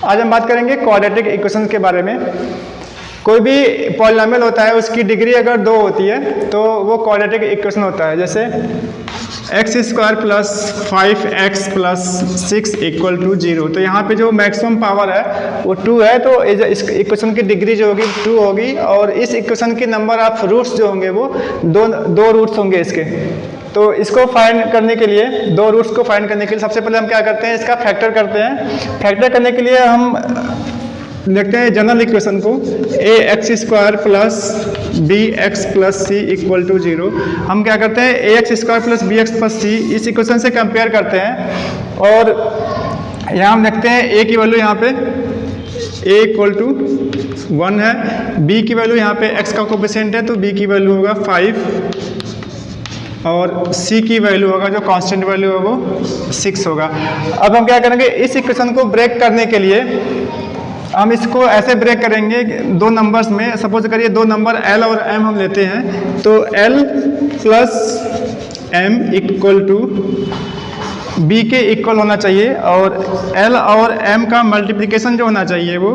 आज हम बात करेंगे क्वाड्रेटिक इक्वेशन के बारे में। कोई भी पॉलिनोमियल होता है उसकी डिग्री अगर 2 होती है तो वो क्वाड्रेटिक इक्वेशन होता है। जैसे x square plus 5x plus 6 equal to 0। तो यहाँ पे जो मैक्सिमम पावर है वो 2 है, तो इस इक्वेशन की डिग्री जो होगी 2 होगी, और इस इक्वेशन के नंबर ऑफ रूट्स जो होंगे वो दो रूट्स होंगे इसके। तो इसको फाइंड करने के लिए, 2 रूट्स को फाइंड करने के लिए सबसे पहले हम क्या करते हैं, इसका फैक्टर करते हैं। फैक्टर करने के लिए हम देखते हैं जनरल इक्वेशन को, A X square plus B X plus C equal to 0। हम क्या करते हैं, A X square plus B X plus C इस इक्वेशन से कंपेयर करते हैं, और यहाँ हम देखते हैं ए की वैल्यू यहाँ पे ए इक्वल टू 1 है, बी की वैल्यू यहाँ पे एक्स का कोफिशिएंट है तो बी की वैल्यू होगा 5, और c की वैल्यू होगा जो कांस्टेंट वैल्यू है वो 6 होगा। अब हम क्या करेंगे, इस इक्वेशन को ब्रेक करने के लिए हम इसको ऐसे ब्रेक करेंगे 2 नंबर्स में। सपोज करिए 2 नंबर l और m हम लेते हैं, तो l plus m equal to b के इक्वल होना चाहिए, और l और m का मल्टीप्लिकेशन जो होना चाहिए वो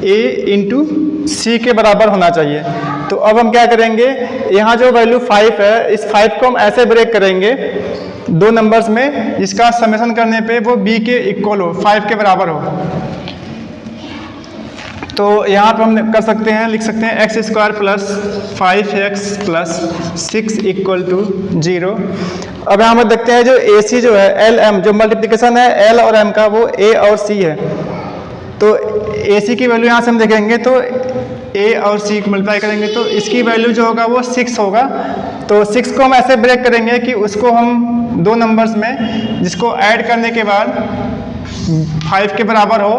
a इंटू c के बराबर होना चाहिए। तो अब हम क्या करेंगे, यहाँ जो वैल्यू 5 है, इस 5 को हम ऐसे ब्रेक करेंगे 2 नंबर्स में जिसका समेशन करने पे वो b के इक्वल हो, 5 के बराबर हो। तो यहाँ पर हम कर सकते हैं, लिख सकते हैं x square plus 5x plus 6 equal to 0। अब यहाँ पर देखते हैं जो AC जो है एल एम, जो मल्टीप्लिकेशन है L और M का वो A और C है। तो AC की वैल्यू यहाँ से हम देखेंगे तो A और C को मल्टीप्लाई करेंगे तो इसकी वैल्यू जो होगा वो 6 होगा। तो 6 को हम ऐसे ब्रेक करेंगे कि उसको हम 2 नंबर्स में जिसको ऐड करने के बाद 5 के बराबर हो,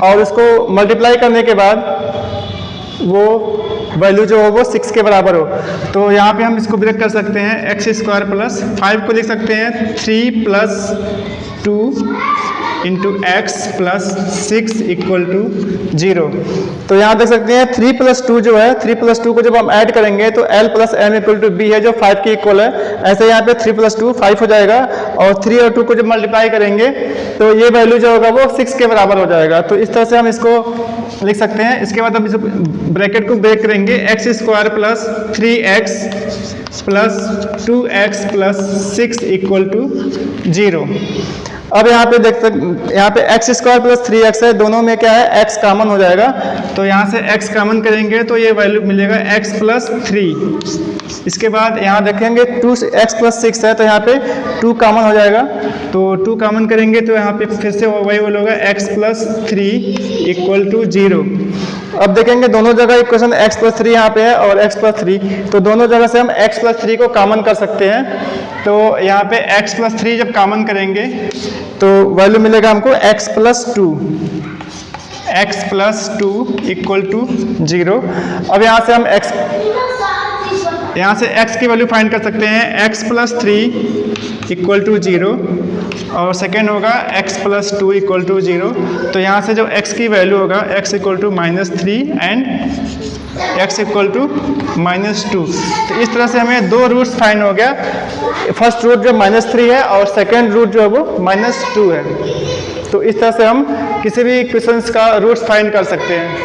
और उसको मल्टीप्लाई करने के बाद वो वैल्यू जो हो वो 6 के बराबर हो। तो यहाँ पे हम इसको ब्रेक कर सकते हैं, एक्स स्क्वायर प्लस 5 को लिख सकते हैं 3 plus 2 into x plus 6 equal to 0। तो यहाँ देख सकते हैं 3 प्लस 2 जो है, 3 प्लस 2 को जब हम ऐड करेंगे तो l plus m equal to b है जो 5 के इक्वल है। ऐसे यहाँ पे 3 प्लस 2 5 हो जाएगा, और 3 और 2 को जब मल्टीप्लाई करेंगे तो ये वैल्यू जो होगा वो 6 के बराबर हो जाएगा। तो इस तरह से हम इसको लिख सकते हैं। इसके बाद हम इस ब्रैकेट को ब्रेक करेंगे, x square plus 3x plus 2x plus 6 equal to 0। अब यहाँ पे देख सकते, यहाँ पे एक्स स्क्वायर प्लस 3x है, दोनों में क्या है x कॉमन हो जाएगा। तो यहाँ से x कॉमन करेंगे तो ये वैल्यू मिलेगा x प्लस 3। इसके बाद यहाँ देखेंगे 2x प्लस 6 है तो यहाँ पे 2 कॉमन हो जाएगा, तो 2 कॉमन करेंगे तो यहाँ पे फिर से वही वैल्यू होगा x प्लस 3 इक्वल टू 0। अब देखेंगे दोनों जगह इक्वेशन x प्लस 3 यहाँ पे है और x प्लस 3, तो दोनों जगह से हम x प्लस 3 को कॉमन कर सकते हैं। तो यहाँ पे x प्लस 3 जब कॉमन करेंगे तो वैल्यू मिलेगा हमको x प्लस 2 इक्वल टू 0। अब यहाँ से हम x की वैल्यू फाइंड कर सकते हैं, x प्लस 3 इक्वल टू 0, और सेकेंड होगा x प्लस 2 इक्वल टू 0। तो यहाँ से जो x की वैल्यू होगा x equal to -3 and x equal to -2। तो इस तरह से हमें 2 रूट्स फाइंड हो गया। फर्स्ट रूट जो -3 है और सेकेंड रूट जो है वो -2 है। तो इस तरह से हम किसी भी इक्वेशंस का रूट्स फाइंड कर सकते हैं।